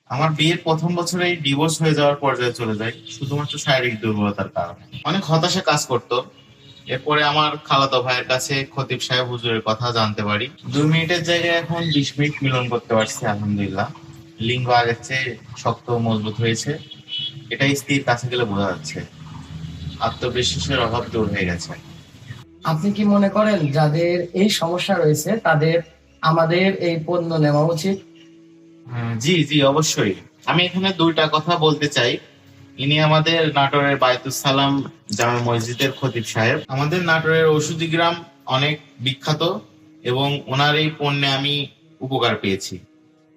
আমার বিয়ের প্রথম বছরেই ডিভোর্স হয়ে যাওয়ার পর্যায়ে চলে যায় শুধুমাত্র শারীরিক দুর্বলতার কারণে। অনেক হতাশা কাজ করতো। এরপরে আমার খালাতো ভাইয়ের কাছে খতিব সাহেব হুজুরের কথা জানতে পারি। 2 মিনিটের জায়গায় এখন 20 মিনিট মিলন করতে পারছি আলহামদুলিল্লাহ। লিঙ্গ আগের চেয়ে শক্ত ও মজবুত হয়েছে। এটাই স্ত্রীর কাছে গেলে বোঝা যাচ্ছে। আত্মবিশ্বাসের অভাব দূর হয়ে গেছে। আপনি কি মনে করেন যাদের এই সমস্যা রয়েছে তাদের আমাদের এই পণ্য নেওয়া উচিত? জি জি, অবশ্যই। আমি এখানে 2টা কথা বলতে চাই। ইনি আমাদের নাটোরের বায়তুস সালাম জামে মসজিদের খতিব সাহেব। আমাদের নাটোরের ঔষধি গ্রাম অনেক বিখ্যাত এবং ওনার এই পণ্যে আমি উপকার পেয়েছি।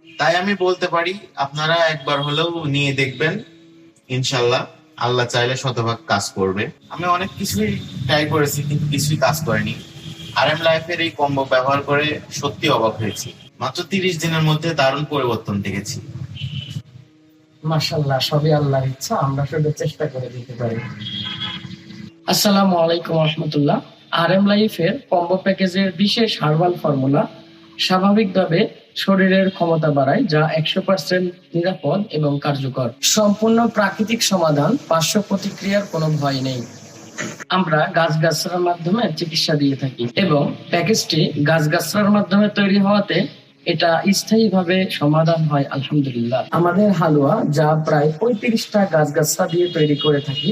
তাই আমি বলতে পারি আপনারা একবার হলেও নিয়ে দেখবেন। ইনশাল্লাহ আল্লাহ চাইলে শতভাগ কাজ করবে। আমি অনেক কিছুই ট্রাই করেছি কিন্তু কিছুই কাজ করেনি। আরএম লাইফের এই কম্বো ব্যবহার করে সত্যি অবাক হয়েছি। মাত্র 30 দিনের মধ্যে দারুণ পরিবর্তন দেখেছি। মাশাআল্লাহ, সবই আল্লাহর ইচ্ছা, আমরা শুধু চেষ্টা করে দিতে পারি। আসসালামু আলাইকুম রহমতুল্লাহ। আরএম লাইফের কম্বো প্যাকেজের বিশেষ হার্বাল ফর্মুলা স্বাভাবিকভাবে শরীরের ক্ষমতা বাড়ায়, যা 100% নিরাপদ এবং কার্যকর। সম্পূর্ণ প্রাকৃতিক সমাধান, পার্শ্ব প্রতিক্রিয়ার কোনো ভয় নেই। আমরা গাছগাছড়ার মাধ্যমে চিকিৎসা দিয়ে থাকি এবং প্যাকেজটি গাছগাছড়ার মাধ্যমে তৈরি হওয়াতে এটা স্থায়ীভাবে সমাধান হয় আলহামদুলিল্লাহ। আমাদের হালুয়া, যা প্রায় 35টা গাছগাছড়া দিয়ে তৈরি করে থাকি,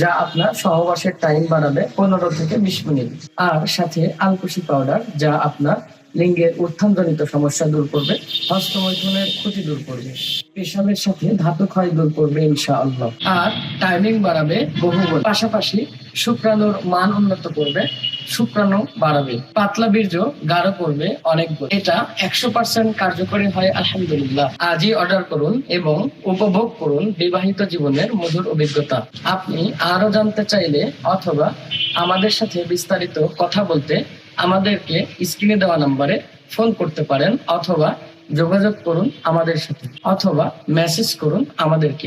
যা আপনার সহবাসের টাইম বাড়াবে 15 থেকে 20 মিনিট। আর সাথে আলকুশি পাউডার, যা আপনার লিঙ্গের উত্থানজনিত সমস্যা দূর করবে, হস্তমৈথুনের ক্ষতি দূর করবে, পেশাবের সাথে ধাতু ক্ষয় দূর করবে ইনশাআল্লাহ। আর টাইমিং বাড়াবে বহুগুণ। পাশাপাশি শুক্রাণুর মান উন্নত করবে, শুক্রাণু বাড়াবে, পাতলা বীর্য গাঢ় করবে অনেক গুণ। এটা 100% কার্যকরী হয় আলহামদুলিল্লাহ। আজই অর্ডার করুন এবং উপভোগ করুন বিবাহিত জীবনের মধুর অভিজ্ঞতা। আপনি আরো জানতে চাইলে অথবা আমাদের সাথে বিস্তারিত কথা বলতে আমাদেরকে স্ক্রিনে দেওয়া নম্বরে ফোন করতে পারেন, অথবা যোগাযোগ করুন আমাদের সাথে, অথবা মেসেজ করুন আমাদেরকে।